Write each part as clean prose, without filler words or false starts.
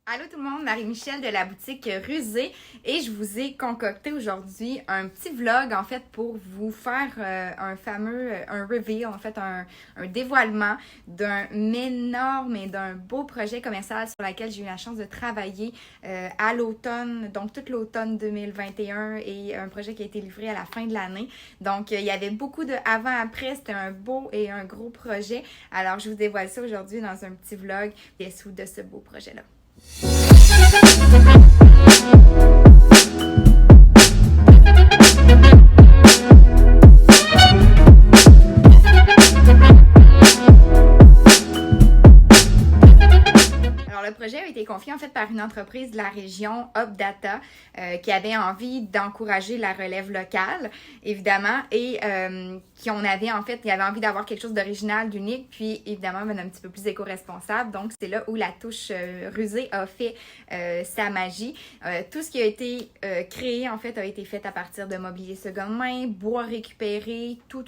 Allô tout le monde, Marie-Michel de la boutique Rusé et je vous ai concocté aujourd'hui un petit vlog en fait pour vous faire un reveal, en fait un dévoilement d'un énorme et d'un beau projet commercial sur lequel j'ai eu la chance de travailler à l'automne, donc tout l'automne 2021 et un projet qui a été livré à la fin de l'année. Donc il y avait beaucoup de avant-après, c'était un beau et un gros projet. Alors je vous dévoile ça aujourd'hui dans un petit vlog des sous de ce beau projet-là. Le projet a été confié en fait par une entreprise de la région UpData qui avait envie d'encourager la relève locale, évidemment, et qui avait envie d'avoir quelque chose d'original, d'unique, puis évidemment un petit peu plus éco-responsable. Donc c'est là où la touche Rusé a fait sa magie. Tout ce qui a été créé en fait a été fait à partir de mobilier seconde main, bois récupéré, tout,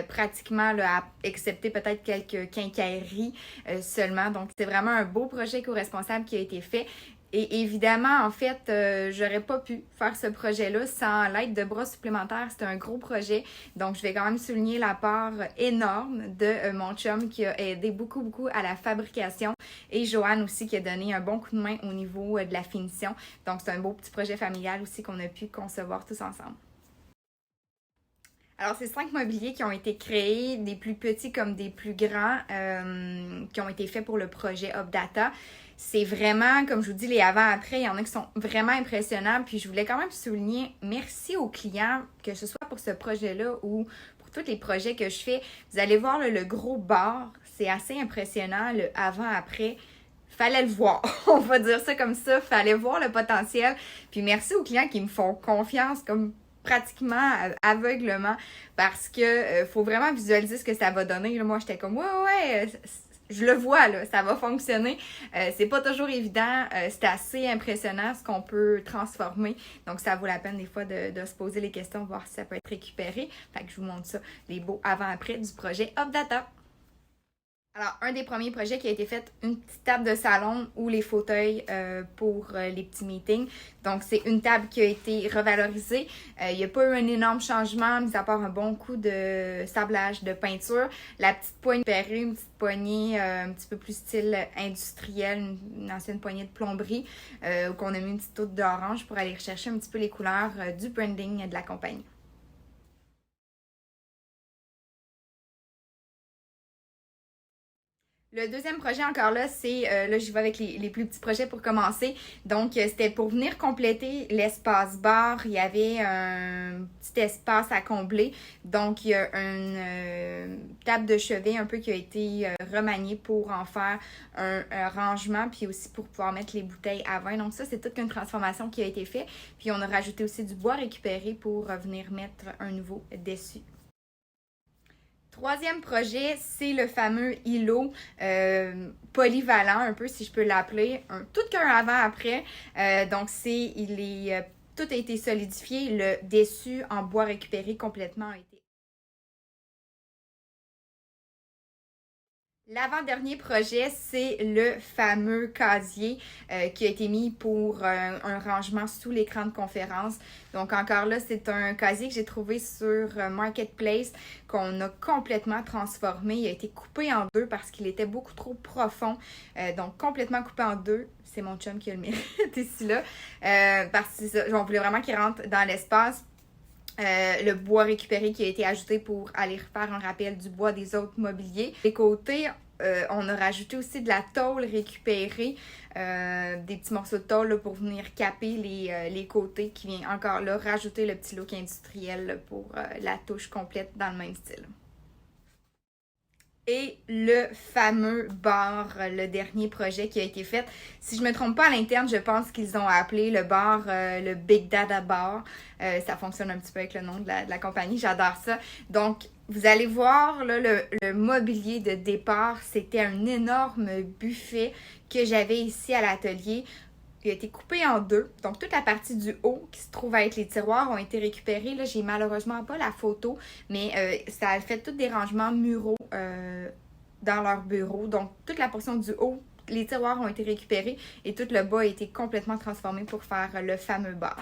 pratiquement là, excepté peut-être quelques quincailleries seulement. Donc c'est vraiment un beau projet éco-responsable qui a été fait. Et évidemment, en fait, j'aurais pas pu faire ce projet-là sans l'aide de bras supplémentaires. C'était un gros projet. Donc, je vais quand même souligner la part énorme de mon chum qui a aidé beaucoup à la fabrication et Joanne aussi qui a donné un bon coup de main au niveau de la finition. Donc, c'est un beau petit projet familial aussi qu'on a pu concevoir tous ensemble. Alors, c'est 5 mobiliers qui ont été créés, des plus petits comme des plus grands, qui ont été faits pour le projet UpData. C'est vraiment, comme je vous dis, les avant-après, il y en a qui sont vraiment impressionnants. Puis je voulais quand même souligner, merci aux clients, que ce soit pour ce projet-là ou pour tous les projets que je fais. Vous allez voir le gros bar, c'est assez impressionnant, le avant-après. Fallait le voir, on va dire ça comme ça, fallait voir le potentiel. Puis merci aux clients qui me font confiance comme pratiquement aveuglement parce que faut vraiment visualiser ce que ça va donner. Là, moi, j'étais comme ouais, je le vois, là, ça va fonctionner. C'est pas toujours évident, c'est assez impressionnant ce qu'on peut transformer. Donc, ça vaut la peine des fois de se poser les questions, voir si ça peut être récupéré. Fait que je vous montre ça, les beaux avant-après du projet UpData. Alors, un des premiers projets qui a été fait, une petite table de salon ou les fauteuils pour les petits meetings. Donc, c'est une table qui a été revalorisée. Il n'y a pas eu un énorme changement, mis à part un bon coup de sablage de peinture. La petite poignée pérée, une petite poignée un petit peu plus style industriel, une ancienne poignée de plomberie, qu'on a mis une petite touche d'orange pour aller rechercher un petit peu les couleurs du branding de la compagnie. Le deuxième projet, encore là, c'est, là, j'y vais avec les plus petits projets pour commencer. Donc, c'était pour venir compléter l'espace bar. Il y avait un petit espace à combler. Donc, il y a une table de chevet un peu qui a été remaniée pour en faire un rangement, puis aussi pour pouvoir mettre les bouteilles à vin. Donc, ça, c'est toute une transformation qui a été faite. Puis, on a rajouté aussi du bois récupéré pour venir mettre un nouveau dessus. Troisième projet, c'est le fameux îlot polyvalent, un peu si je peux l'appeler, un tout qu'un avant-après. Donc, tout a été solidifié, le dessus en bois récupéré complètement a été. L'avant-dernier projet, c'est le fameux casier qui a été mis pour un rangement sous l'écran de conférence. Donc encore là, c'est un casier que j'ai trouvé sur Marketplace qu'on a complètement transformé. Il a été coupé en deux parce qu'il était beaucoup trop profond. Donc complètement coupé en deux. C'est mon chum qui a le mérite ici là. Parce que on voulait vraiment qu'il rentre dans l'espace. Le bois récupéré qui a été ajouté pour aller refaire un rappel du bois des autres mobiliers. Des côtés, on a rajouté aussi de la tôle récupérée, des petits morceaux de tôle là, pour venir caper les côtés qui vient encore là rajouter le petit look industriel là, pour la touche complète dans le même style. Et le fameux bar, le dernier projet qui a été fait. Si je ne me trompe pas à l'interne, je pense qu'ils ont appelé le bar le Big Dada Bar. Ça fonctionne un petit peu avec le nom de la compagnie, j'adore ça. Donc, vous allez voir là, le mobilier de départ, c'était un énorme buffet que j'avais ici à l'atelier. Il a été coupé en deux. Donc, toute la partie du haut qui se trouve avec les tiroirs ont été récupérés. Là, j'ai malheureusement pas la photo, mais ça a fait tous des rangements muraux dans leur bureau. Donc, toute la portion du haut les tiroirs ont été récupérés et tout le bas a été complètement transformé pour faire le fameux bar.